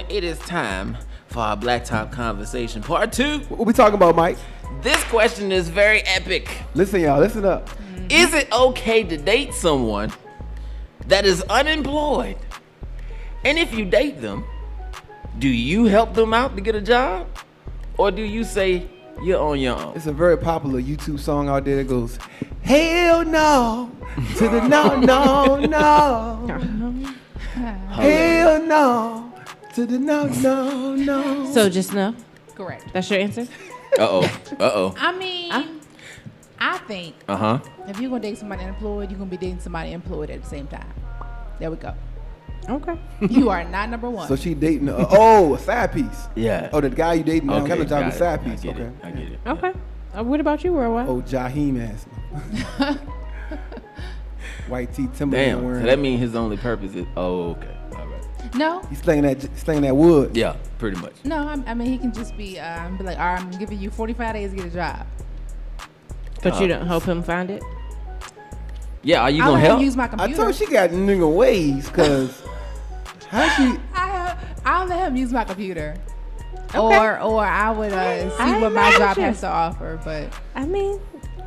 it is time for our BlackTop conversation part 2. What we talking about, Mike? This question is very epic. Listen, y'all, listen up. Is it okay to date someone that is unemployed? And if you date them, do you help them out to get a job? Or do you say you're on your own? It's a very popular YouTube song out there that goes, hell no, to the no, no, no. Hell no, to the no, no, no. So just no? Correct. That's your answer? Uh-oh. I mean, I think if you're going to date somebody unemployed, you're going to be dating somebody employed at the same time. There we go. Okay. You are not number one. So she dating, a side piece. Yeah. Oh, the guy you dating now, kind of job is side piece. I get it. Okay. What about you, Worldwide? Oh, Jaheim ass. White tee Timberland Damn, wearing. so that means his only purpose is, okay. All right. No. He's slinging that wood. Yeah, pretty much. No, I mean, he can just be like, all right, I'm giving you 45 days to get a job. But you don't help him find it? Yeah, are you I'll going to let him help? use my I computer. told her she got nigga ways, cause how she? I'll let him use my computer. Okay. Or I would see what my job you. has to offer, but I mean,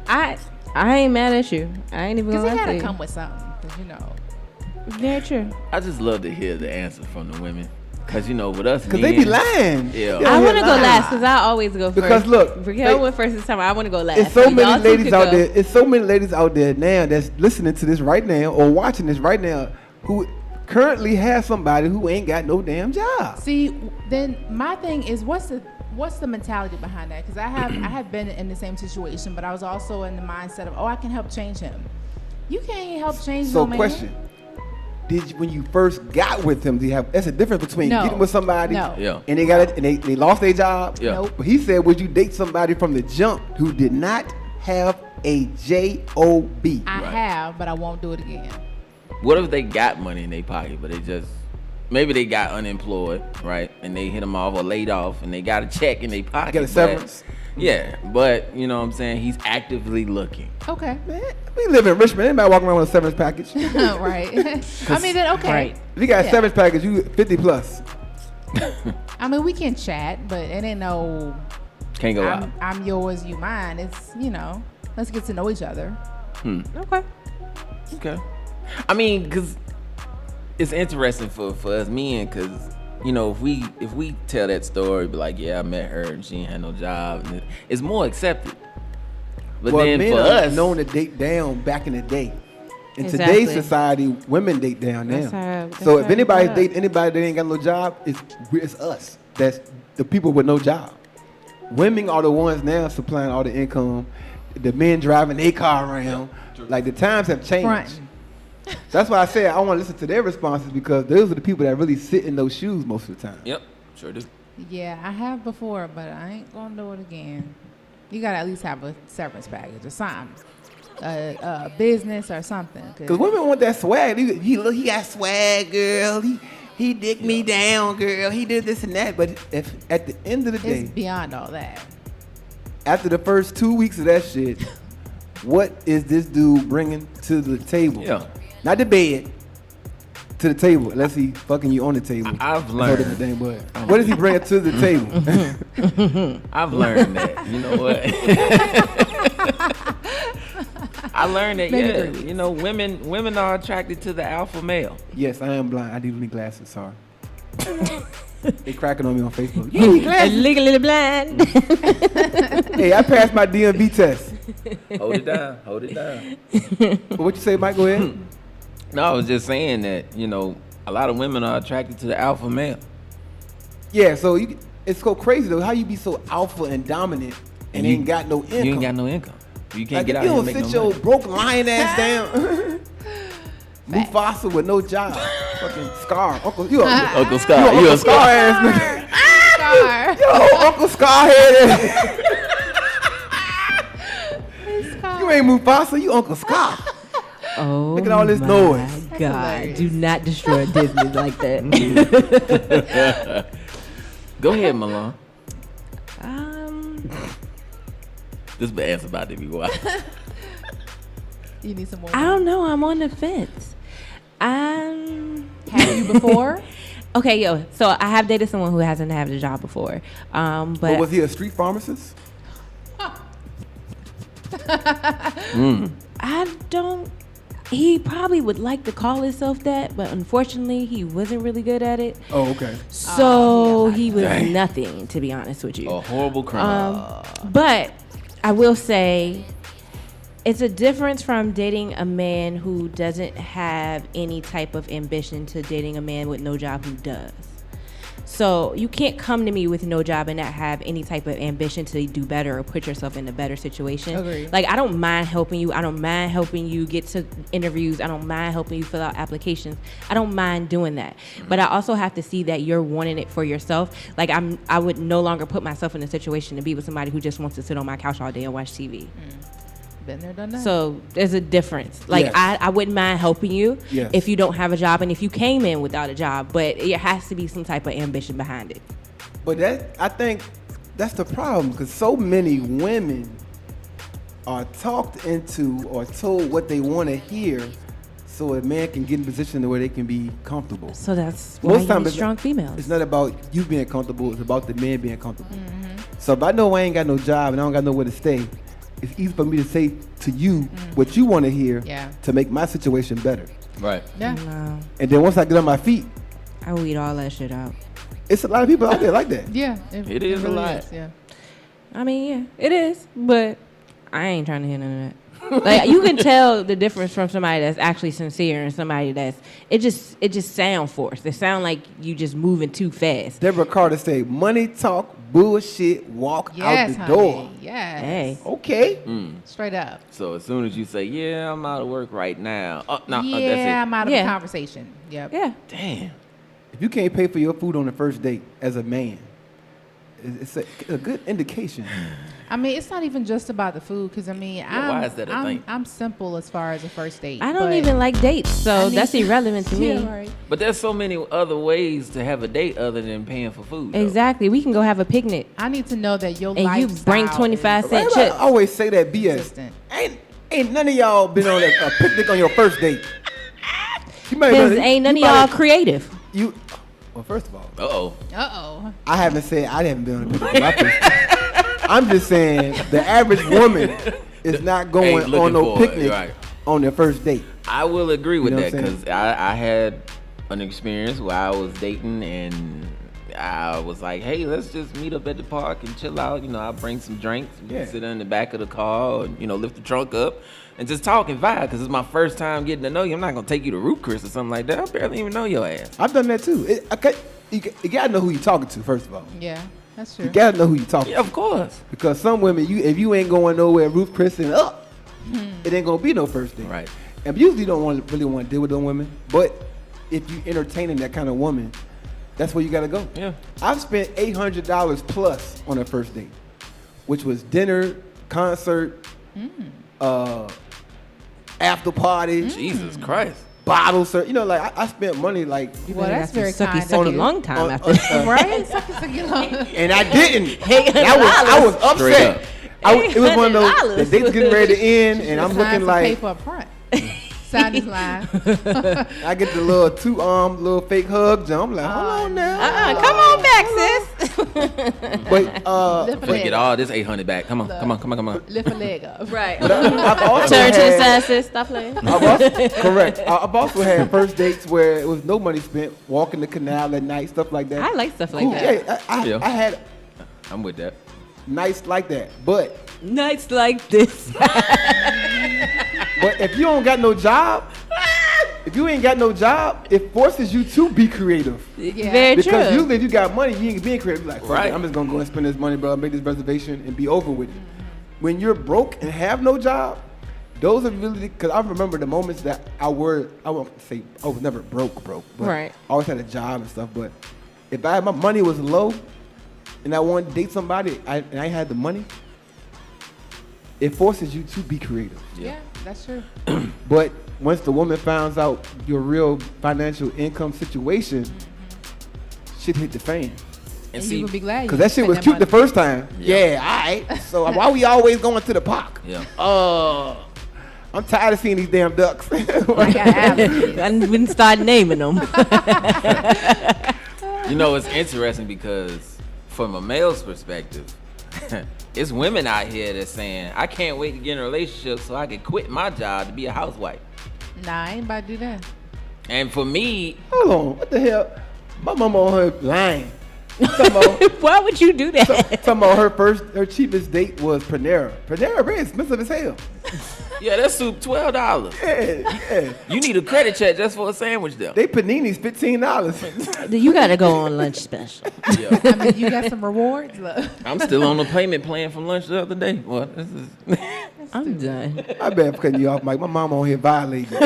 I ain't mad at you. I ain't even because gonna he lie had to to you. come with something, because Very true. I just love to hear the answer from the women. Because, with us Cause they be lying. Yeah. I want to go last because I always go first. Because look, Raquel went first this time. I want to go last. It's so Y'all many two ladies could out go. there. It's so many ladies out there now that's listening to this right now or watching this right now who currently have somebody who ain't got no damn job. See, then my thing is, what's the mentality behind that? Because I have been in the same situation, but I was also in the mindset of, I can help change him. You can't help change no man. question. When you first got with him, that's a difference between No. getting with somebody Yeah. and they lost their job. Yeah. Nope. But he said, would you date somebody from the jump who did not have a job? I have, but I won't do it again. What if they got money in their pocket, but maybe they got unemployed, right? And they hit them off or laid off, and they got a check in their pocket. Got a severance. Yeah, but you know what I'm saying? He's actively looking. Okay. Man, we live in Richmond. Anybody walking around with a severance package? Right. I mean, then okay. Right. If you got a Yeah. severance package, you 50 plus. I mean, we can chat, but it ain't no. Can't go out. I'm yours, you mine. It's let's get to know each other. Okay. I mean, because it's interesting for us men, because if we tell that story, be like, yeah, I met her and she ain't had no job, and it's more accepted. But Well, then men for are us, known to date down back in the day. In Exactly. today's society, women date down now. That's So how if it anybody works. date anybody that ain't got no job, it's us. That's the people with no job. Women are the ones now supplying all the income. The men driving their car around. Like the times have changed. Front. That's why I say I want to listen to their responses because those are the people that really sit in those shoes most of the time. Yep, sure do. Yeah, I have before, but I ain't gonna do it again. You gotta at least have a severance package or something, a business or something. Because women want that swag. He got swag, girl. He dicked me down, girl. He did this and that. But if at the end of the day, It's beyond all that. after the first 2 weeks of that shit, what is this dude bringing to the table? Yeah. Not the bed, to the table. Unless he fucking you on the table. I've That's a learned. different thing, but what is he bringing to the table? I've learned that. You know what? I learned that. Maybe Yeah, 3 weeks. women are attracted to the alpha male. Yes, I am blind. I need glasses. Sorry. They cracking on me on Facebook. You need glasses. Legally blind. Hey, I passed my DMV test. Hold it down. Hold it down. What you say, Mike? Go ahead. No, I was just saying that a lot of women are attracted to the alpha male. Yeah, so it's so crazy though. How you be so alpha and dominant and you ain't got no income? You ain't got no income. You can't Like, get if out you here and don't make sit no your money. broke lion ass down. Mufasa with no job. Fucking Scar. Uncle Uncle Scott, you a Scar ass nigga. Scar. Yo, Uncle Scar head. You ain't Mufasa, you Uncle Scar. Oh, Look at all this noise. God, hilarious. do not destroy Disney like that. Go ahead, Milan. This answer about to be wild. You need some more. I don't know. I'm on the fence. Have you before? Okay, so I have dated someone who hasn't had a job before. But was he a street pharmacist? I don't. He probably would like to call himself that, but unfortunately, he wasn't really good at it. Oh, okay. So he was nothing, to be honest with you. A horrible criminal. But I will say, it's a difference from dating a man who doesn't have any type of ambition to dating a man with no job who does. So you can't come to me with no job and not have any type of ambition to do better or put yourself in a better situation. Agreed. Like, I don't mind helping you. I don't mind helping you get to interviews. I don't mind helping you fill out applications. I don't mind doing that. But I also have to see that you're wanting it for yourself. Like, I would no longer put myself in a situation to be with somebody who just wants to sit on my couch all day and watch TV. Been there, done that. So there's a difference. Like, Yes. I wouldn't mind helping you Yes. if you don't have a job and if you came in without a job, but it has to be some type of ambition behind it. But I think that's the problem, because so many women are talked into or told what they want to hear, so a man can get in a position where they can be comfortable. So that's why you need strong females. It's not about you being comfortable. It's about the man being comfortable. So if I know I ain't got no job and I don't got nowhere to stay, it's easy for me to say to you what you want to hear to make my situation better. Right. Yeah. No, And then once I get on my feet, I weed all that shit out. it's a lot of people out there like that. Yeah. It is a lot. Yeah. I mean, yeah, it is, but I ain't trying to hear none of that. Like, you can tell the difference from somebody that's actually sincere and somebody that's it just sound forced. It sound like you just moving too fast. Deborah Carter say, "Money talk, bullshit, walk Yes, out the honey. door." Yes. Hey, Okay. Straight up. So as soon as you say, "Yeah, I'm out of work right now," no, Yeah, that's it. I'm out of Yeah. the conversation. Yep. yeah. Damn. If you can't pay for your food on the first date as a man, it's a good indication. I mean, it's not even just about the food, because I mean, why is that a thing? I'm simple as far as a first date. I don't but even like dates, I so need that's to- irrelevant to me. Yeah, right. But there's so many other ways to have a date other than paying for food. though. Exactly. We can go have a picnic, I need to know that your and you bring lifestyle 25 cent I chips. always say that BS. consistent. Ain't none of y'all been on a picnic on your first date. You might Because know- ain't none of you y'all might- creative. You. Well, first of all, Uh-oh. Uh-oh. I haven't said I haven't been on a picnic on my first date. I'm just saying the average woman is not going Ain't looking on no for it, picnic right. on their first date. I will agree with You know that what I'm saying? because I had an experience where I was dating and I was like, hey, let's just meet up at the park and chill out. You know, I'll bring some drinks. We Yeah. can sit in the back of the car and, lift the trunk up and just talk and vibe because it's my first time getting to know you. I'm not going to take you to Root Chris or something like that. I barely even know your ass. I've done that too. You gotta know who you're talking to, first of all. Yeah, that's You true. gotta know who you're talking Yeah, of course. to. Because some women, if you ain't going nowhere, Ruth Chris and up, it ain't gonna be no first date. Right. And usually you don't really want to deal with them women. But if you entertaining that kind of woman, that's where you gotta go. Yeah. I've spent $800 plus on a first date, which was dinner, concert, after party, Jesus Christ. bottles. Like I spent money like, Well, that's very kind sucky of you. long time on- after that. Right? Sucky long. and I didn't. I was Straight upset. It was one of those. The date's getting ready to end, and I'm looking like paper up front. Sign this line. I get the little two-arm, little fake hug. I'm like, hold on now. Come on back, sis. But Lift a But leg get up. all this 800 back. Come on. Lift a leg up. Right. I've also Turn to the had- side, sis. Stop playing. Correct. I've also had first dates where it was no money spent, walking the canal at night, stuff like that. I like stuff like Cool. that. Yeah, Yeah. I had I'm with that. nights like that. But Nights like this. if you don't got no job, if you ain't got no job, it forces you to be creative. Yeah. Very Because true. usually if you got money, you ain't being creative. You're like, fuck Right. it, I'm just gonna go and spend this money, bro, make this reservation and be over with it. When you're broke and have no job, those are really, because I remember the moments that I won't say I was never broke, but Right. I always had a job and stuff. But if my money was low and I wanted to date somebody and I had the money, it forces you to be creative. Yeah, that's true. But once the woman finds out your real financial income situation, shit hit the fan. And And see, you would be glad. Cause that shit was cute the first time. Yeah. Yeah, alright. So why we always going to the park? yeah. I'm tired of seeing these damn ducks. I got allergies. I wouldn't start naming them. You know, it's interesting because from a male's perspective, it's women out here that's saying, I can't wait to get in a relationship so I can quit my job to be a housewife. Nah, I ain't about to do that. And for me, Hold on, what the hell? My mama on her line. Talking Why would you do that? about her cheapest date was Panera. Panera bread expensive as hell. yeah, that soup $12. Yeah. You need a credit check just for a sandwich though. They paninis $15. You gotta go on lunch special. Yeah. I mean, you got some rewards. Look. I'm still on the payment plan from lunch the other day. What? This is I'm done. I bet I'm cutting you off, Mike. My mama on here violating.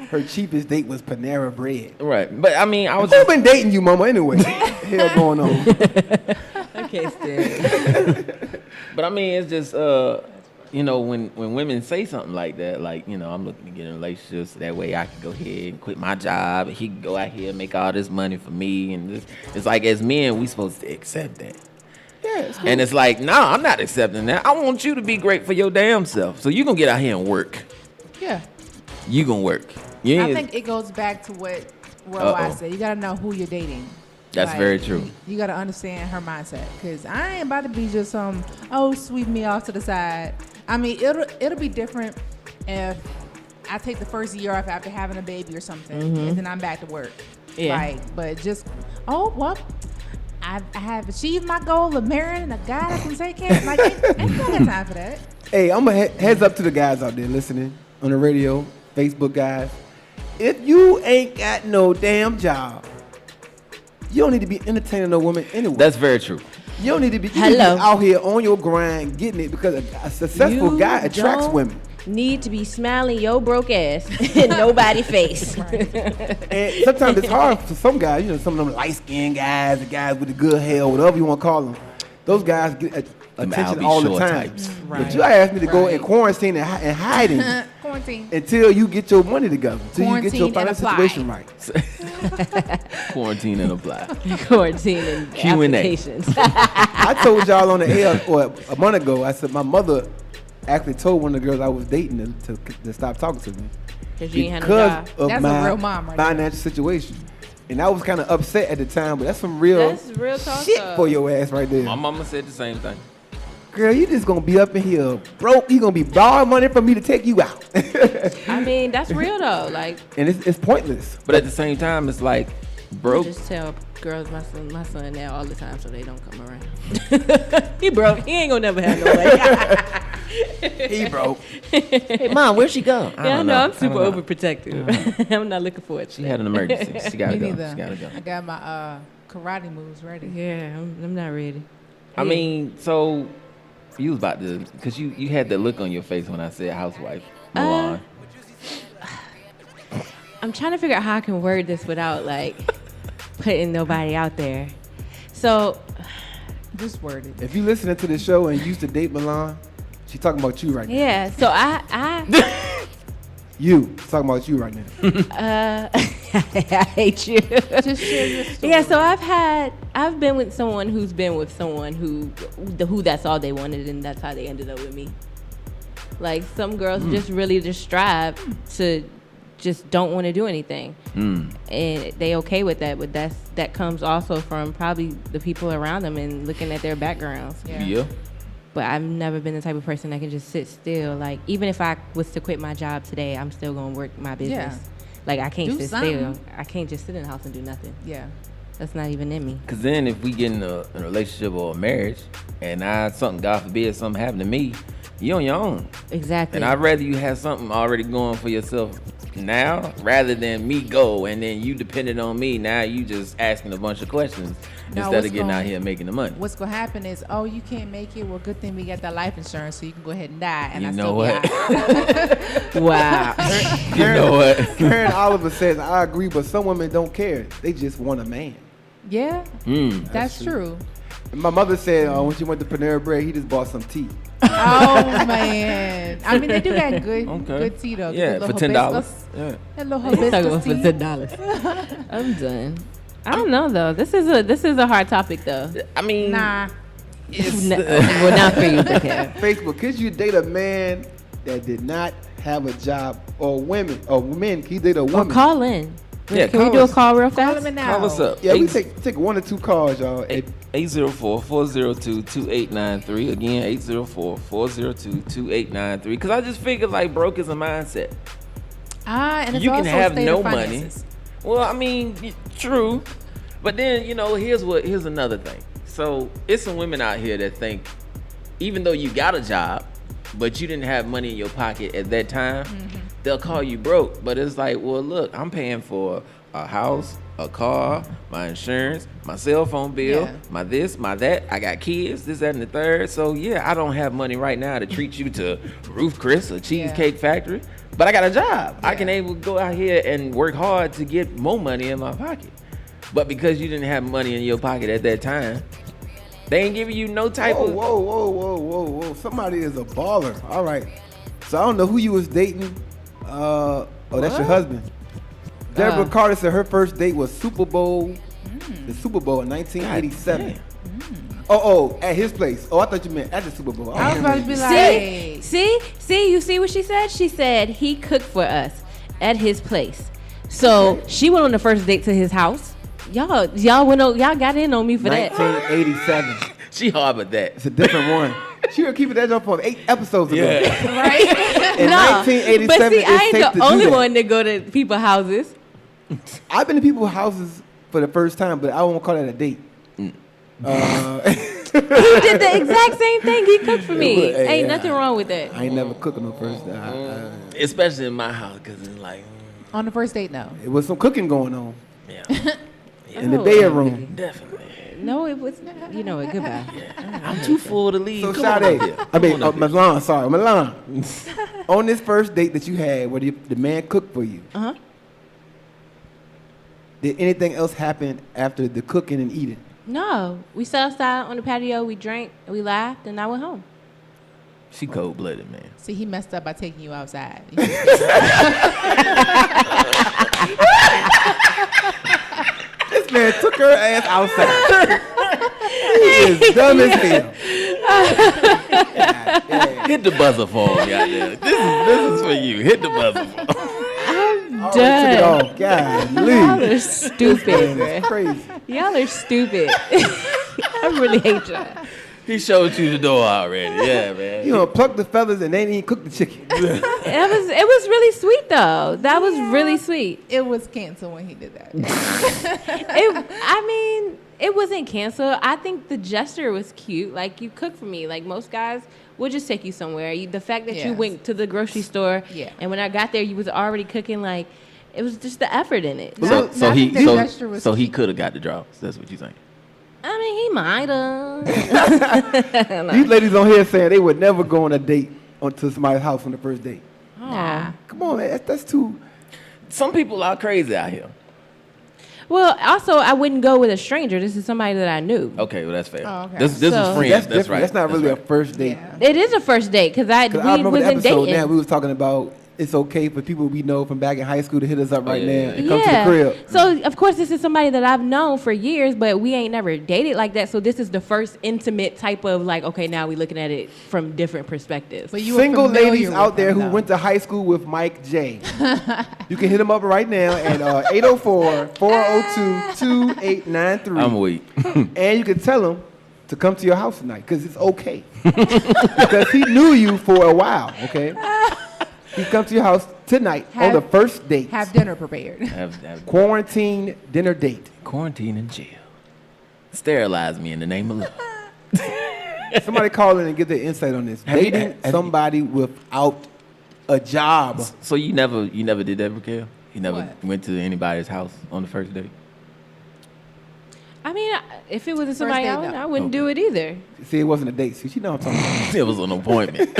Her cheapest date was Panera bread. right. But I mean, I was Who been dating you, mama? Anyway, hell going on? I can't stand. But I mean, it's just you know, when women say something like that, like, you know, I'm looking to get in a relationship so that way I can go ahead and quit my job and he can go out here and make all this money for me, and this, it's like as men we supposed to accept that. Yes. And it's like, nah, I'm not accepting that. I want you to be great for your damn self. So you gonna get out here and work. Yeah. You gonna work. You I ain't- think it goes back to what Uh-oh. I said. You gotta know who you're dating. That's very true. You gotta understand her mindset, because I ain't about to be just sweep me off to the side. I mean, it'll be different if I take the first year off after having a baby or something, and then I'm back to work. Yeah. Right. But just I have achieved my goal of marrying a guy that can take care. Like, ain't got time for that. Hey, I'm a heads up to the guys out there listening on the radio, Facebook guys. If you ain't got no damn job, you don't need to be entertaining no woman anyway. That's very true. You don't need to be, Hello. out here on your grind getting it, because a successful You guy attracts don't women. Need to be smiling your broke ass in nobody's face. And sometimes it's hard for some guys, you know, some of them light-skinned guys, the guys with the good hair, whatever you want to call them. Those guys get attention Albie all the Shore time. types. But you asked me to go in quarantine and hiding Quarantine. until you get your money together, until you get your Quarantine and financial apply. situation right. Quarantine and apply. Quarantine and Q&A. applications. I told y'all on the air a month ago, I said my mother actually told one of the girls I was dating to stop talking to me Because you ain't had no because job. of That's a my real mom right there. financial situation. And I was kind of upset at the time, but that's some real, That's real talk, shit though. for your ass right there. My mama said the same thing. Girl, you just gonna be up in here broke. You gonna be borrowing money from me to take you out. I mean, that's real though. Like, And it's pointless. But at the same time, it's like, I broke. just tell girls my son now all the time so they don't come around. He broke. He ain't gonna never have no way. He broke. Hey, mom, where'd she go? Yeah, I know. I'm I super don't know. overprotective. I'm not looking for it. She had an emergency. She gotta Me go. neither. She gotta go. I got my karate moves ready. Yeah, I'm not ready. I mean, so you was about to, because you had that look on your face when I said housewife, Milan. I'm trying to figure out how I can word this without like putting nobody out there. So Just worded. If you listening to the show and used to date Milan, she's talking about you right now. yeah, so I You. She's talking about you right now. I hate you. Just share your story. Yeah, so I've been with someone who's been with someone who that's all they wanted, and that's how they ended up with me. Like, some girls just really just strive to just don't want to do anything, and they okay with that. But that comes also from probably the people around them and looking at their backgrounds. Yeah. But I've never been the type of person that can just sit still. Like, even if I was to quit my job today, I'm still gonna work my business. Yeah. Like, I can't Do sit something. still. I can't just sit in the house and do nothing. Yeah. That's not even in me. Because then if we get in a relationship or a marriage, and something, God forbid, something happened to me, you're on your own. Exactly. And I'd rather you have something already going for yourself now, rather than me go and then you dependent on me. Now you just asking a bunch of questions No, instead what's of getting going- out here making the money. What's gonna happen is, oh, you can't make it. Well, good thing we got that life insurance, so you can go ahead and die. And You I know still what? Be out. Wow. You know what? Karen Oliver says, I agree, but some women don't care. They just want a man. Yeah, that's true. And my mother said when she went to Panera Bread, he just bought some tea. Oh man, I mean they do got good, Okay. good tea though. Yeah, Good for little $10. hibiscus- Yeah. That little Talking about hibiscus for tea. $10. I'm done. I don't know though. This is a hard topic though. I mean, Nah, it's, Well, not for you, but yeah. Facebook, could you date a man that did not have a job, or women, or men, he did a Or woman. call in. Yeah, Can we call do a us. call real Call fast? them in now. Call us up. Yeah, we take 1 or 2 calls, y'all. 804-402-2893. Again, 804-402-2893. Because I just figured like broke is a mindset. And it's You can also have state no of money. finances. Well, I mean, true. But then, here's another thing. So it's some women out here that think even though you got a job, but you didn't have money in your pocket at that time, they'll call you broke. But it's like, well, look, I'm paying for a house, a car, my insurance, my cell phone bill, Yeah. my this, my that. I got kids, this, that, and the third. So yeah, I don't have money right now to treat you to Ruth Chris or Cheesecake Factory. But I got a job. I can able to go out here and work hard to get more money in my pocket. But because you didn't have money in your pocket at that time, they ain't giving you no type of. Whoa. Somebody is a baller. All right. So I don't know who you was dating. That's your husband. Deborah Carter said her first date was the Super Bowl in 1987. God At his place. Oh, I thought you meant at the Super Bowl. I was about to be like, See, you see what she said? She said he cooked for us at his place. So she went on the first date to his house. Y'all got in on me for that. 1987. She harbored that. It's a different one. She was keeping that up on 8 episodes ago. Yeah. right? In No, 1987, but see, I it's ain't safe to the do only that. one to go to people's houses. I've been to people's houses for the first time, but I won't call that a date. He did the exact same thing. He cooked for me. Hey, Ain't nothing wrong with that. I ain't never cooked on the first day. Especially in my house, because it's like, On the first date, no. It was some cooking going on yeah. in the Oh, bedroom. Definitely. No, it was not. You know what? Goodbye. I'm too full to leave. So Come on up here. Sade, Come on up here. Milan. On this first date that you had, where the man cooked for you, did anything else happen after the cooking and eating? No, we sat outside on the patio. We drank, we laughed, and I went home. She cold-blooded, man. See, he messed up by taking you outside. This man took her ass outside. He is dumb as hell. Hit the buzzer for him, goddamn. This is for you. Hit the buzzer for him. Oh, he took it Done. off. God, Y'all leave. are stupid, It's man. crazy. Y'all are stupid. I really hate y'all. He showed you the door already. Yeah, man. You know, pluck the feathers and they didn't even cook the chicken. It was really sweet though. That was really sweet. It was canceled when he did that. It wasn't canceled. I think the gesture was cute. Like, you cook for me. Like, most guys will just take you somewhere. The fact that you Yes. went to the grocery store, Yeah. and when I got there, you was already cooking. Like, it was just the effort in it. No, So I he think the gesture was he cute. could have got the draws. That's what you saying. I mean, he might have. These ladies on here saying they would never go on a date to somebody's house on the first date. Nah. Come on, man. That's too. Some people are crazy out here. Well, also, I wouldn't go with a stranger. This is somebody that I knew. Okay, well that's fair. Oh, okay. This So- is friends. That's That's different. right. That's not really right. a first date. Yeah. It is a first date because I we remember the wasn't episode dating. now. We was talking about it's okay for people we know from back in high school to hit us up right yeah, now yeah, and come to the crib. So of course this is somebody that I've known for years, but we ain't never dated like that. So this is the first intimate type of like, okay, now we looking at it from different perspectives. But you were Single familiar ladies with out there him, who though. went to high school with Mike J. You can hit him up right now at 804-402-2893. I'm weak. And you can tell him to come to your house tonight because it's okay. Because he knew you for a while, okay? He come to your house tonight on the first date. Have dinner prepared. have Quarantine dinner date. quarantine in jail. Sterilize me in the name of love. Somebody call in and get their insight on this. Have you- Dating have you- somebody without a job. So you never did that, Raquel? You never What? went to anybody's house on the first date? I mean, if it was somebody date, else, no. I wouldn't do it either. See, it wasn't a date. See, she know what I'm talking about. It was an appointment.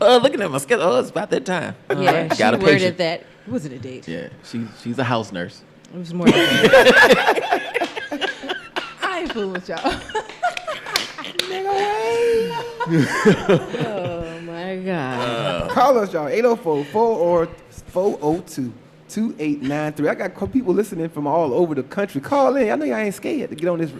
Looking at my schedule. Oh, it's about that time. Yeah, she Got a worded patient. that. It wasn't a date. Yeah, she's a house nurse. It was more. Like I ain't fooling with y'all. oh my god. Call us, y'all. 804-402-2893. I got people listening from all over the country. Call in. I know y'all ain't scared to get on this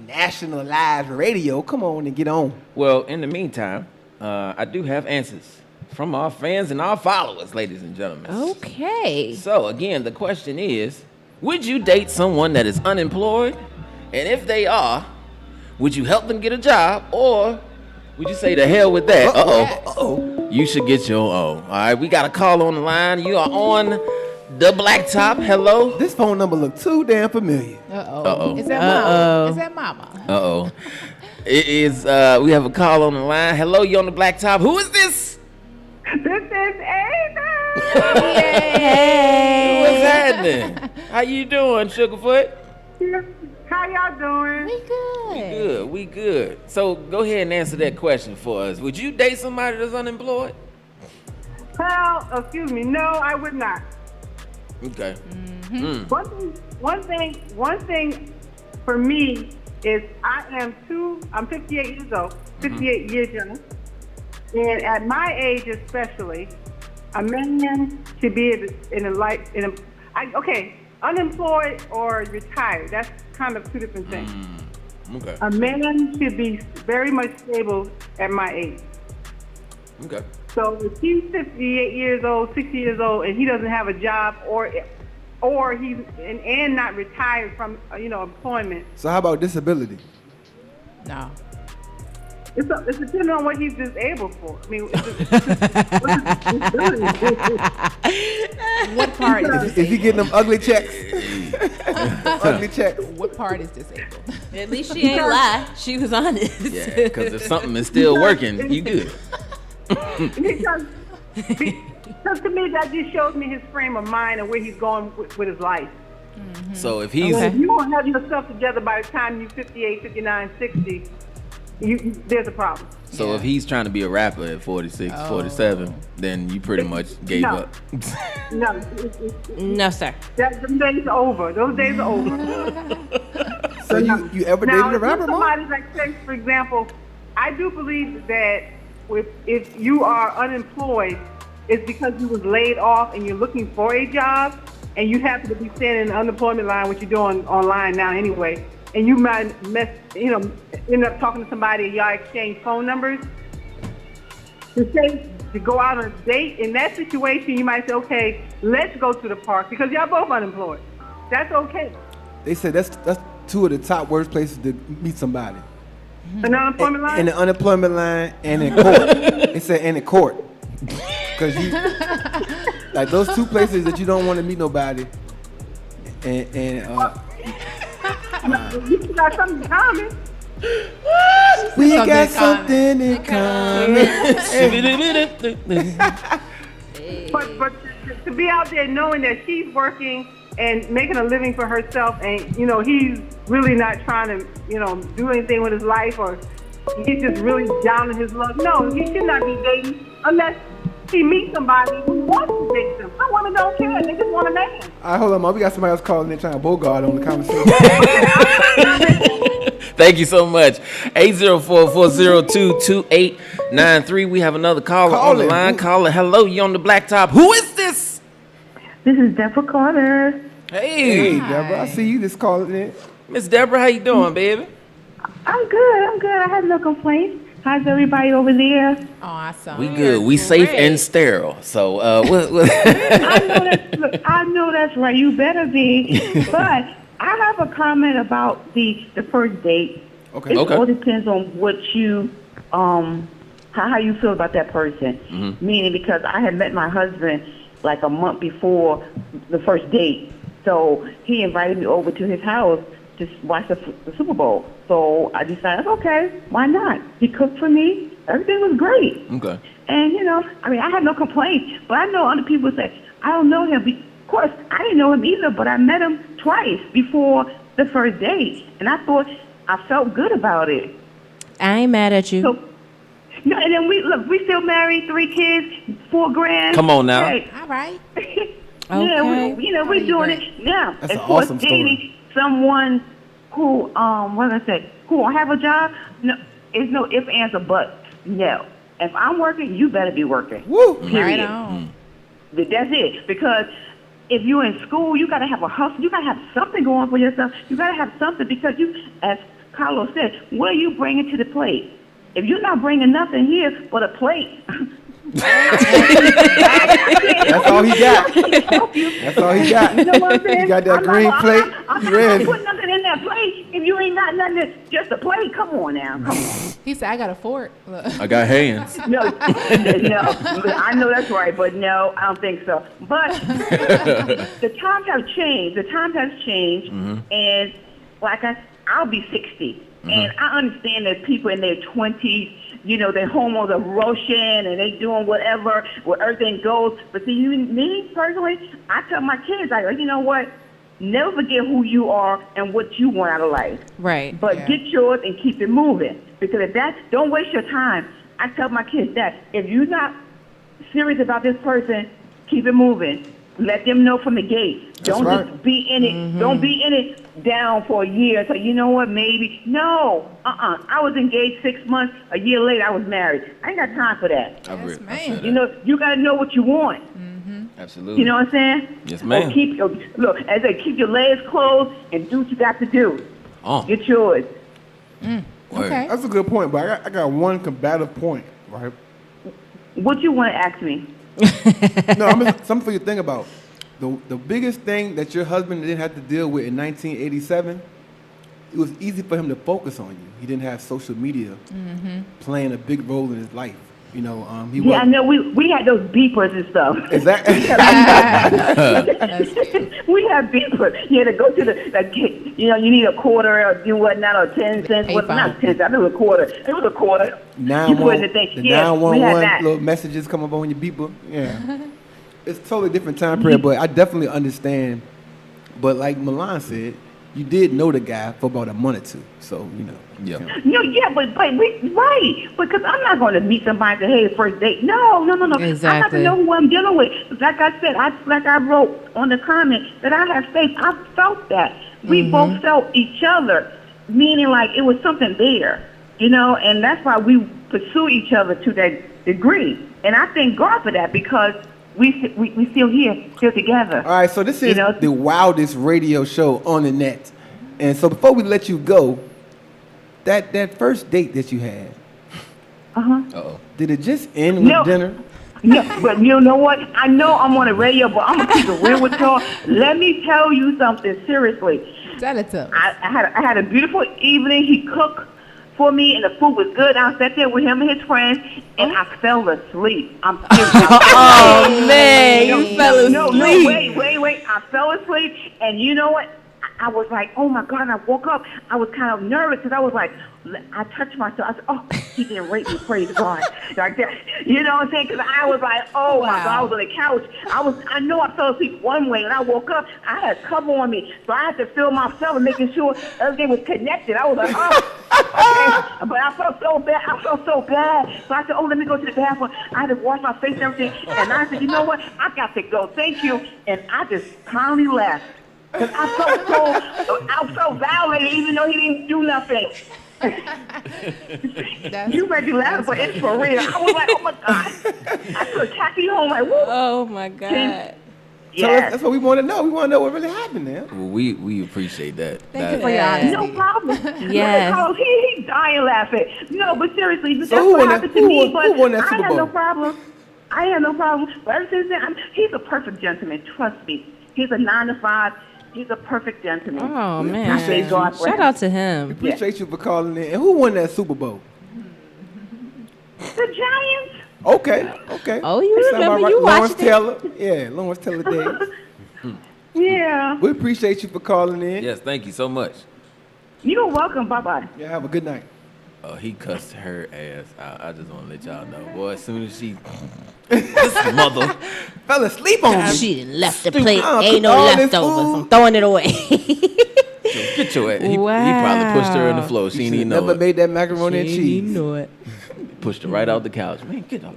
national live radio. Come on and get on. Well, in the meantime, I do have answers from our fans and our followers, ladies and gentlemen. Okay. So again, the question is, would you date someone that is unemployed? And if they are, would you help them get a job? Or would you say to hell with that? Uh-oh. You should get your own. All right, we got a call on the line. You are on the BlackTop. Hello? This phone number look too damn familiar. Uh-oh. Is that mama? Is that mama? Uh-oh. It is, we have a call on the line. Hello, you on the BlackTop. Who is this? This is Ava. Hey. What's happening? How you doing, Sugarfoot? How y'all doing? We good. We good. So go ahead and answer that question for us. Would you date somebody that's unemployed? Well, excuse me. No, I would not. Okay. One thing for me is I'm 58 years old, 58 years young. And at my age especially, a man should be unemployed or retired. That's kind of two different things. Okay. A man should be very much stable at my age. Okay. So if he's 58 years old, 60 years old, and he doesn't have a job or he's and not retired from employment, So how about disability? No. it's depending on what he's disabled for. I mean, What part is Is he disabled? getting them ugly checks? Ugly checks. What part is disabled? At least she ain't lie. She was honest. Yeah, because if something is still working, you good. because to me that just shows me his frame of mind and where he's going with his life. So if he's Okay. If you don't have yourself together by the time you're 58, 59, 60, there's a problem. if he's trying to be a rapper at 46, 47, then you pretty much gave No. up. No, No, sir. them days are over. Those days are over. So you ever Now, dated a rapper, if Mom? somebody like say, for example, I do believe that if you are unemployed, it's because you was laid off and you're looking for a job, and you happen to be standing in the unemployment line, which you're doing online now anyway, and you might end up talking to somebody and y'all exchange phone numbers. To go out on a date, in that situation, you might say, okay, let's go to the park because y'all both unemployed. That's okay. They said that's two of the top worst places to meet somebody. An unemployment line? In the unemployment line and in court. They said in the court. Because like those two places that you don't want to meet nobody. And You got something in common. we got something in something in common. But to be out there knowing that she's working and making a living for herself, and he's really not trying to do anything with his life, or he's just really down in his luck. No, he should not be dating unless he meets somebody who wants to date them. Some women don't care; they just want a man. All right, hold on, Mom. We got somebody else calling in trying to bogart on the conversation. Thank you so much. 804-402-2893. We have another caller on the line. Caller, hello, you on the BlackTop. Who is this? This is Deborah Carter. Hey, Hey, Deborah, I see you just calling in. Miss Deborah, how you doing, baby? I'm good. I have no complaints. How's everybody over there? Awesome. We good. We safe and sterile. So, what? I know that's right. You better be. But I have a comment about the first date. Okay. It Okay. all depends on what you how you feel about that person. Meaning, because I had met my husband like a month before the first date, so he invited me over to his house to watch the Super Bowl. So I decided, okay, why not? He cooked for me. Everything was great. Okay. And, I had no complaints. But I know other people say, I don't know him. Of course, I didn't know him either, but I met him twice before the first date. And I thought I felt good about it. I ain't mad at you. So, and then we still married, 3 kids, $4,000. Come on now. Hey. All right. Yeah, Okay. we're doing it now. That's Of an course, awesome story. dating someone who, who don't have a job, no, it's no ifs, ands, or buts. No. If I'm working, you better be working. Woo! Period. Right on. That's it. Because if you're in school, you got to have a hustle. You got to have something going for yourself. You got to have something because you, as Carlos said, what are you bringing to the plate? if you're not bringing nothing here but a plate. That's all he got. That's all he got. You know what I'm saying? He got that green plate. I'm He not ready. putting nothing in that plate if you ain't got nothing. Just a plate. Come on now. Come on. He said, I got a fork. Look. I got hands. No, no. I know that's right, but no, I don't think so. But the times have changed. The times has changed, and like I'll be 60, and I understand that people in their 20s, you know, their hormones are rushing and they doing whatever where everything goes. But see, me personally, I tell my kids, I go, you know what? Never forget who you are and what you want out of life. Right. But get yours and keep it moving. Because if don't waste your time. I tell my kids that if you're not serious about this person, keep it moving. Let them know from the gate. Don't just be in it. Don't be in it down for a year. So you know what? Maybe no. I was engaged 6 months. A year later, I was married. I ain't got time for that. Yes, man. You know, you got to know what you want. Absolutely. You know what I'm saying? Yes, ma'am. Look, as I keep your legs closed and do what you got to do. Get yours. Okay. That's a good point, but I got one combative point, right? What you want to ask me? No, something for you to think about. The biggest thing that your husband didn't have to deal with in 1987, it was easy for him to focus on you. He didn't have social media playing a big role in his life. You know, I know we had those beepers and stuff. Exactly. We had beepers. You had to go to you know, you need a quarter or do whatnot or 10 cents. Not 10 cents. I know a quarter. It was a quarter. You put in the thing. The Yeah, we had 911 that. little messages come up on your beeper. Yeah. It's totally different time period, but I definitely understand. But like Milan said, you did know the guy for about a month or two. So, you know. Yeah. No, yeah, but right, because I'm not going to meet somebody and say, hey, first date. No. Exactly. I have to know who I'm dealing with. Like I said, like I wrote on the comment, that I have faith. I felt that. We both felt each other, meaning like it was something there, you know, and that's why we pursue each other to that degree. And I thank God for that because we still here, still together. All right, so this is the wildest radio show on the net. And so before we let you go, that first date that you had, did it just end with dinner? No, but you know what? I know I'm on the radio, but I'm going to keep it real with y'all. Let me tell you something, seriously. Tell it to us. I had a beautiful evening. He cooked for me, and the food was good. I sat there with him and his friends, and I fell asleep. I'm serious. Oh, man, you fell asleep. No, wait. I fell asleep, and you know what? I was like, oh, my God. And I woke up. I was kind of nervous because I was like, I touched myself. I said, oh, he didn't rape me, praise God. Like that. You know what I'm saying? Because I was like, oh, my God. I was on the couch. I know I fell asleep one way. When I woke up, I had a cover on me. So I had to feel myself and making sure everything was connected. I was like, oh, okay. But I felt so bad. So I said, oh, let me go to the bathroom. I had to wash my face and everything. And I said, you know what? I got to go. Thank you. And I just calmly left. Because I felt violated even though he didn't do nothing. You might be laughing, but it's for real. I was like, oh my God. I took a taxi home like, whoa. Oh my God. Yeah. That's what we want to know. We want to know what really happened there. Well, we appreciate that. Thank you for your honesty. No problem. Yes. He's dying laughing. No, but seriously, that's who what won happened that- to me. who But won that I Super had no Bowl? problem. But ever since then, he's a perfect gentleman. Trust me. He's a 9 to 5. He's a perfect gentleman. Oh, We man. appreciate God Shout out to him. Appreciate you for calling in. And who won that Super Bowl? The Giants. Okay. Oh, you Sound remember about you Lawrence watched it. Taylor. Yeah, Lawrence Taylor Days. Yeah. We appreciate you for calling in. Yes, thank you so much. You're welcome. Bye-bye. Yeah, have a good night. Oh, he cussed her ass. I just want to let y'all know, boy. As soon as she, this mother, Fell asleep on me. She done left the plate. I Ain't cooked no all this leftovers. food. I'm throwing it away. get your ass. He probably pushed her on the floor. She didn't even know Never it. made that macaroni and cheese. know it. Pushed her right out the couch. Man, get up.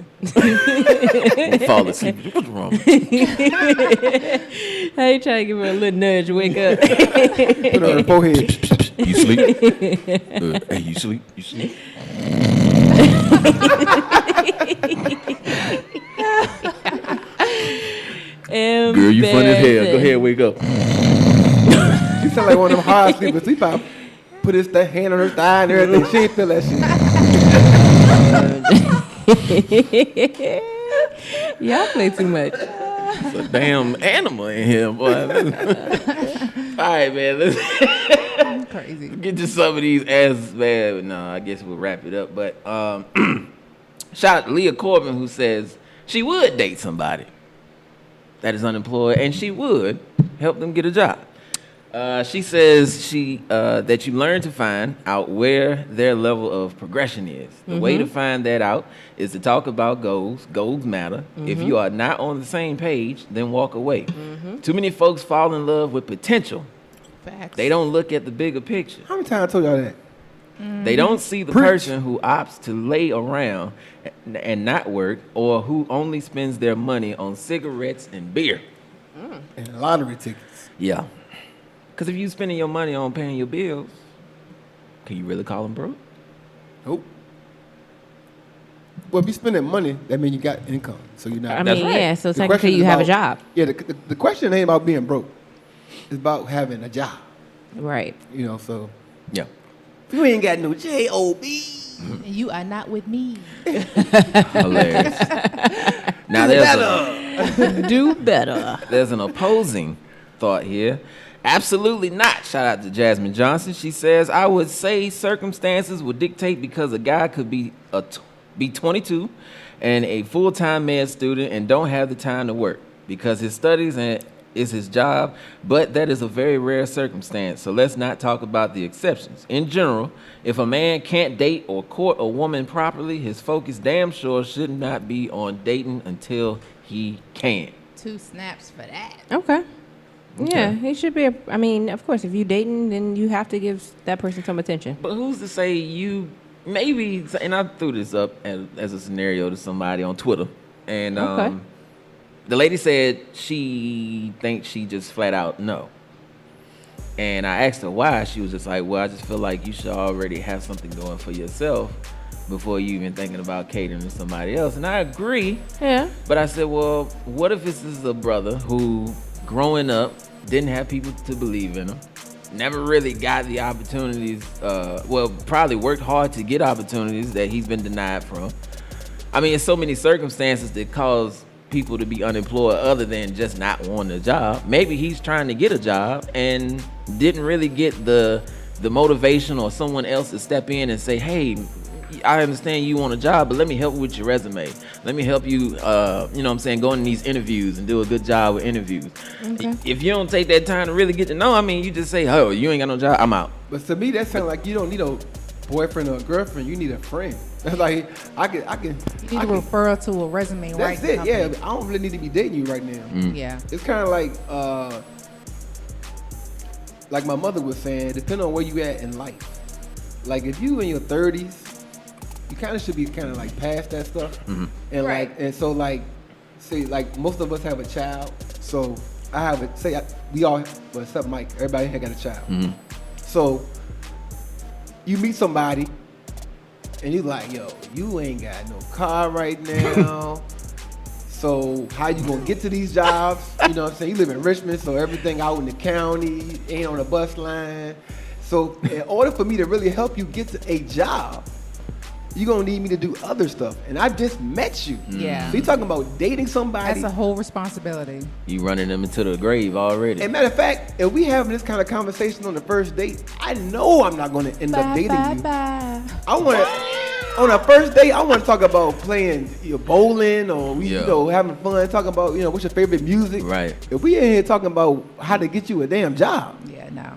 Fall asleep. What's wrong with you? How you trying to give her a little nudge? Wake up. Put her on her forehead. You sleep? Hey, you sleep? You sleep? Girl, you funny as hell. Go ahead, wake up. You sound like one of them hard sleepers. He probably put his hand on her thigh and everything. She ain't feel that shit. Y'all play too much. It's a damn animal in here, boy. All right, man. Let's Crazy. get to some of these answers, man. No, I guess we'll wrap it up. But shout out to Leah Corbin, who says she would date somebody that is unemployed, and she would help them get a job. She says that you learn to find out where their level of progression is. The way to find that out is to talk about goals. Goals matter. If you are not on the same page, then walk away. Too many folks fall in love with potential. Facts. They don't look at the bigger picture. How many times I told y'all that? They don't see the person who opts to lay around and not work, or who only spends their money on cigarettes and beer. And lottery tickets. Yeah. Because if you spending your money on paying your bills, can you really call them broke? Nope. Well, if you spending money, that means you got income. So you're not. I That's mean, right. yeah. So The technically, question is you have a about- job, Yeah, the question ain't about being broke. It's about having a job. right? You know, so Yeah. if you ain't got no J-O-B. You are not with me. Hilarious. Now Do better. there's an opposing thought here. Absolutely not. Shout out to Jasmine Johnson. She says, I would say circumstances would dictate, because a guy could be 22 and a full-time med student and don't have the time to work because his studies is his job, but that is a very rare circumstance. So let's not talk about the exceptions. In general, if a man can't date or court a woman properly, his focus damn sure should not be on dating until he can. 2 snaps for that. Okay. Yeah, he should be. I mean, of course, if you dating, then you have to give that person some attention. But who's to say you maybe? And I threw this up as a scenario to somebody on Twitter, and Okay. the lady said she thinks she just flat out no. And I asked her why. She was just like, "Well, I just feel like you should already have something going for yourself before you even thinking about catering to somebody else." And I agree. Yeah. But I said, well, what if this is a brother who, growing up, didn't have people to believe in him, never really got the opportunities, probably worked hard to get opportunities that he's been denied from. I mean, it's so many circumstances that cause people to be unemployed other than just not wanting a job. Maybe he's trying to get a job and didn't really get the motivation or someone else to step in and say, hey, I understand you want a job, but let me help you with your resume. Let me help you, go in these interviews and do a good job with interviews. Okay. If you don't take that time to really get to know, I mean, you just say, oh, you ain't got no job, I'm out. But to me, that sounds like you don't need a boyfriend or a girlfriend. You need a friend. That's like I can. You need a referral to a resume, right? That's it. Yeah, I don't really need to be dating you right now. Yeah. It's kind of like my mother was saying, depending on where you at in life. Like if you in your 30s, you kind of should be kind of like past that stuff. And Right. so say most of us have a child. So I have it. We all, well, except Mike, everybody here got a child. So you meet somebody, and you like, yo, you ain't got no car right now. So how you gonna get to these jobs? You know what I'm saying? You live in Richmond, so everything out in the county, ain't on a bus line. So in order for me to really help you get to a job, you're gonna need me to do other stuff. And I just met you. Yeah. So you talking about dating somebody. That's a whole responsibility. You running them into the grave already. And matter of fact, if we having this kind of conversation on the first date, I know I'm not gonna end up dating you. Bye. I want to, on a first date, I want to talk about playing bowling or having fun, talking about what's your favorite music. Right. If we in here talking about how to get you a damn job, Yeah, no.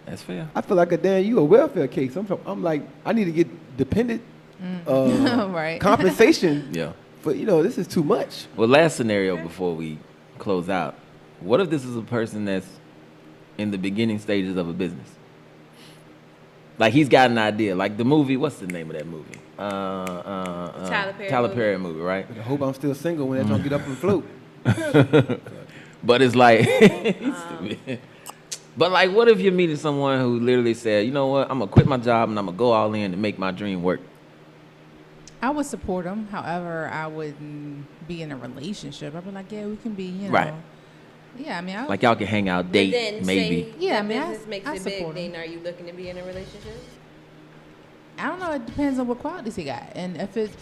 That's fair. I feel like you a welfare case. I'm like, I need to get dependent Right. compensation. Yeah. But this is too much. Well, last scenario before we close out. What if this is a person that's in the beginning stages of a business? Like he's got an idea. Like the movie, what's the name of that movie? Tyler Perry movie, right? I hope I'm still single when they're trying to get up and float. But it's like, stupid. But like, what if you're meeting someone who literally said, you know what, I'm gonna quit my job and I'm gonna go all in and make my dream work? I would support him. However, I wouldn't be in a relationship. I'd be like, yeah, we can be, Right. Yeah, I mean, Like y'all can hang out, date, maybe. Yeah, I Yeah, mean, business makes I it big. support him. Then are you looking to be in a relationship? I don't know. It depends on what qualities he got, and if it's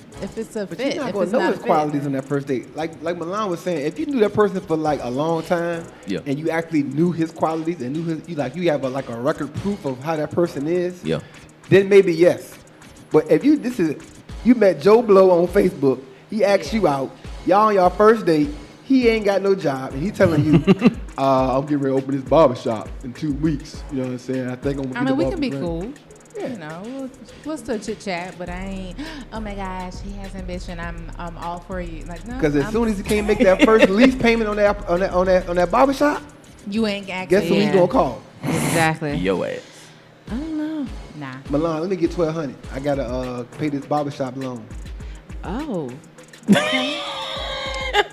a But fit. you're not If gonna it's know not his a qualities fit, on that first date. Like Milan was saying, if you knew that person for like a long time, Yeah. and you actually knew his qualities and knew his, you have a record proof of how that person is, Yeah. then maybe yes. But if you met Joe Blow on Facebook, he asked you out, y'all on y'all first date, he ain't got no job, and he telling you, I'm getting ready to open this barbershop in 2 weeks. You know what I'm saying? I think I'm gonna I mean, we can be right? cool. Yeah. You know, we'll still chit chat, but I ain't. Oh my gosh, he has ambition. I'm all for you. Like no, Because as soon as he can't make that first lease payment on that barbershop, you ain't actually. guess who he's gonna call? Exactly. Yo ass. I don't know. Nah. Milan, let me get $1,200. I gotta pay this barbershop loan. Oh.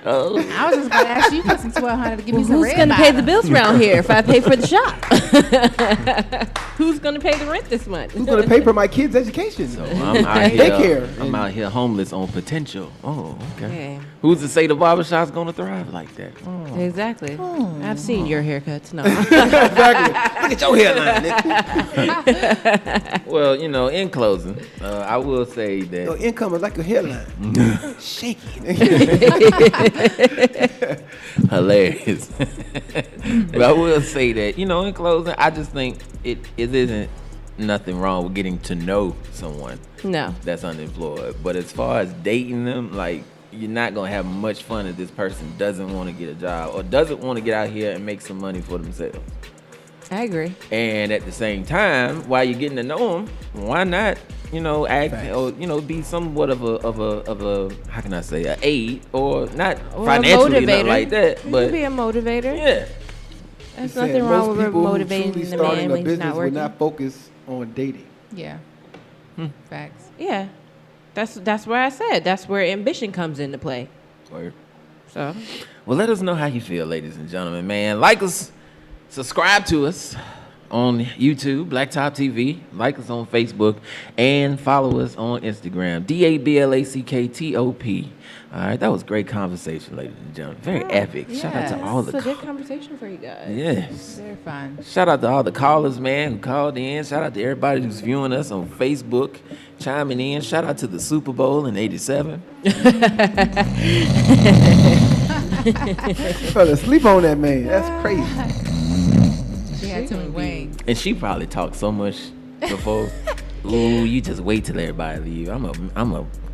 Oh. I was just gonna ask you for some $1,200 to give me some Who's red gonna pay the bottom. bills around here if I pay for the shop? Who's gonna pay the rent this month? Who's gonna pay for my kids' education? So I'm out Daycare. here. I'm out here homeless on potential. Oh, okay. Yeah. Who's to say the barbershop's gonna thrive like that? Oh. Exactly. I've seen your haircuts. No. Exactly. Look at your hairline. Nigga. Well, in closing, I will say Your that income is like a hairline. Shaky. hilarious. But I will say that, in closing, I just think it isn't nothing wrong with getting to know someone No. that's unemployed. But as far as dating them, like, you're not gonna have much fun if this person doesn't want to get a job or doesn't want to get out here and make some money for themselves. I agree. And at the same time, while you're getting to know them, why not, act Facts. or be somewhat of a how can I say, a aid or not Or financially, a not motivator. like that, You but could be a motivator. yeah, There's Said nothing wrong most with people who motivating truly the starting man a when he's business not would working. not focus on dating. Yeah. Facts. Yeah. That's where I said. That's where ambition comes into play. Word. So Well, let us know how you feel, ladies and gentlemen, man. Like us, subscribe to us on YouTube, BlackTop TV. Like us on Facebook, and follow us on Instagram, DABLACKTOP. All right, that was great conversation, ladies and gentlemen. Very epic. Shout out to all it's the a good conversation for you guys. yes. Very fun. Shout out to all the callers, man, who called in. Shout out to everybody who's viewing us on Facebook, chiming in. Shout out to the Super Bowl in '87. Fell asleep on that man. That's crazy. She had too many wings. And she probably talked so much before. Ooh, you just wait till everybody leave. I'm a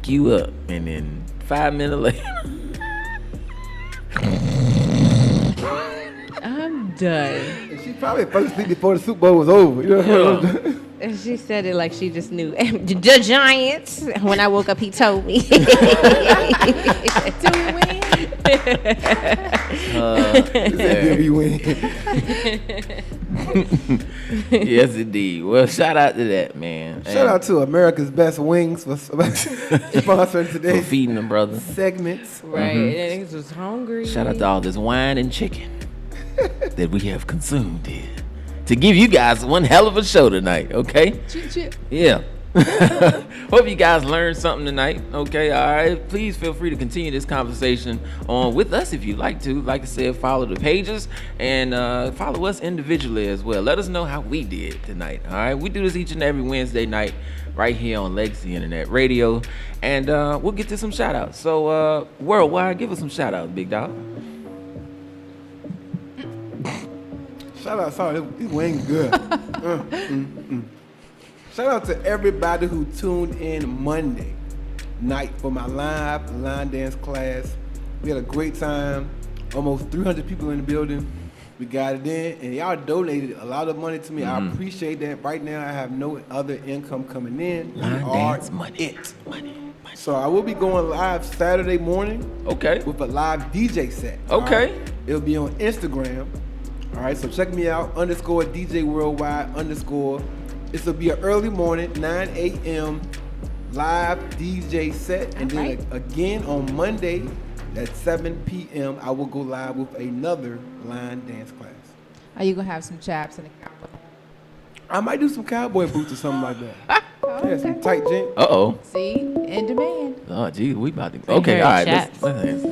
queue up, and then 5 minutes later. I'm done. And she probably fell asleep before the Super Bowl was over. You know? And she said it like she just knew. The Giants. When I woke up, he told me. Do we win? Yeah, we win. Yes, indeed. Well, shout out to that, man. Shout out to America's Best Wings for sponsoring for today's feeding them, brother. segments. Right. And niggas was hungry. Shout out to all this wine and chicken that we have consumed here to give you guys one hell of a show tonight, okay? Chit. Yeah. Hope you guys learned something tonight. Okay, all right. Please feel free to continue this conversation on with us if you'd like to. Like I said, follow the pages and follow us individually as well. Let us know how we did tonight. All right, we do this each and every Wednesday night right here on Legacy Internet Radio, and we'll get to some shout outs. So worldwide, give us some shout outs, big dog. Shout out, sorry, these wings good. Shout out to everybody who tuned in Monday night for my live line dance class. We had a great time. Almost 300 people in the building. We got it in, and y'all donated a lot of money to me. I appreciate that. Right now, I have no other income coming in. Line We dance are money. it. Money. So I will be going live Saturday morning Okay. with a live DJ set. all Okay. right? It'll be on Instagram. All right, so check me out, _DJ Worldwide _. This will be an early morning, 9 a.m. live DJ set. And then again on Monday at 7 p.m., I will go live with another line dance class. Are you gonna have some chaps in the cowboy? I might do some cowboy boots or something like that. Yeah, some tight jeans. Uh-oh. See, in demand. Oh, gee, we about to. Bring Okay, her all right. chaps. Let's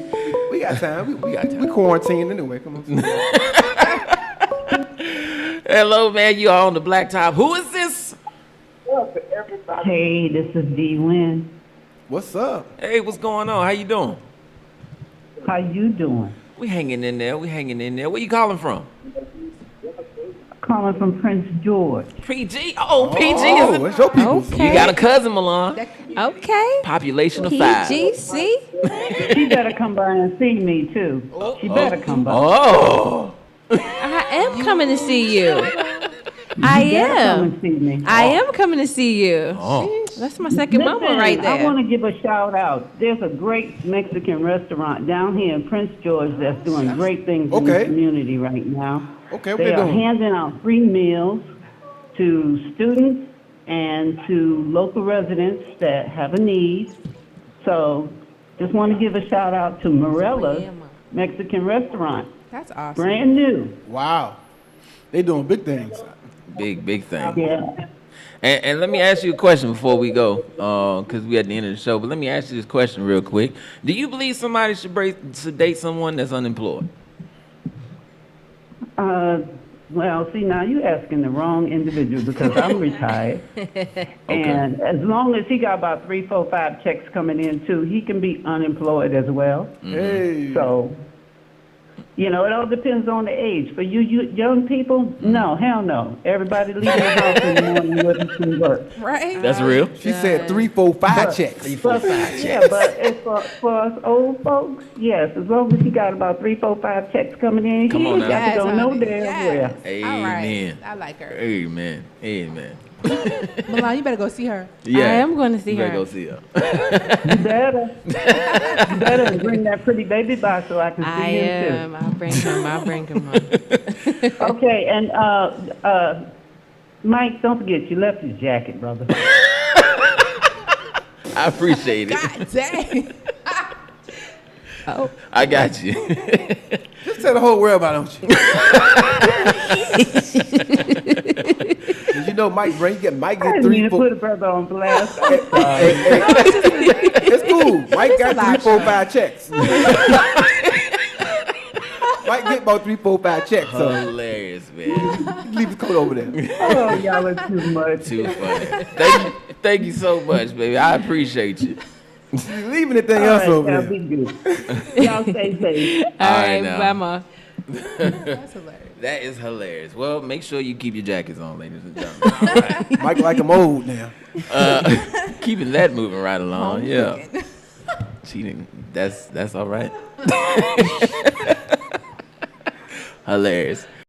We got time. We got time. We quarantined anyway. Come on. Hello, man. You are on the BlackTop. Who is this? Well, to everybody Hey, this is D. Wynn. What's up? Hey, what's going on? How you doing? How you doing? We hanging in there. We hanging in there. Where you calling from? Calling from Prince George. PG. Oh, PG Oh, is what's your people? Okay. You got a cousin, Milan. Okay. Population of 5. PGC. She better come by and see me too. She better come by. Oh. I am coming to see you. I You better come am. and see me. I am coming to see you. Oh. That's my second mama Listen, right I there. want to give a shout out. There's a great Mexican restaurant down here in Prince George that's doing great things in the Okay. community right now. Okay, what They they are doing? handing out free meals to students and to local residents that have a need. So just want to give a shout out to Morella's Mexican restaurant. That's awesome. Brand new. Wow. They doing big things. Big thing. Yeah. And let me ask you a question before we go, because we at the end of the show. But let me ask you this question real quick. Do you believe somebody should date someone that's unemployed? Well, see, now you're asking the wrong individual because I'm retired. And as long as he got about 3, 4, 5 checks coming in too, he can be unemployed as well. Hey. So, it all depends on the age. For you young people, no, hell no. Everybody leaving the house in the morning looking to work. Right? That's real. She said 3, 4, 5 checks. Yeah, but it's for us old folks, yes, as long as he got about 3, 4, 5 checks coming in, Come on he now. ain't got to go Yes, no honey. damn Yes. where. All right. Amen. I like her. Amen. Amen. Milan, you better go see her. Yeah. I am going to see You better her. go see her. You better. You better bring that pretty baby by so I can see I him am. I'll bring him. I'll bring him on. too. Okay, and Mike, don't forget you left your jacket, brother. I appreciate it. God dang. Oh. I got you. Just tell the whole world about it, don't you? 'Cause you know Mike get I get didn't 3, mean to 4. put a brother on blast. It's cool. Mike got a 3, 4, lot, 5 checks. Mike get about 3, 4, 5 checks. So Hilarious, man. leave his coat over there. Oh, y'all are too much. Too funny. Thank you so much, baby. I appreciate you. Leave anything All else right, over y'all there. be good. Y'all stay safe. All right, right, now. Mama. That's hilarious. That is hilarious. Well, make sure you keep your jackets on, ladies and gentlemen. All right. Mike like him old now. Keeping that moving right along. Yeah. Cheating. That's all right. Hilarious.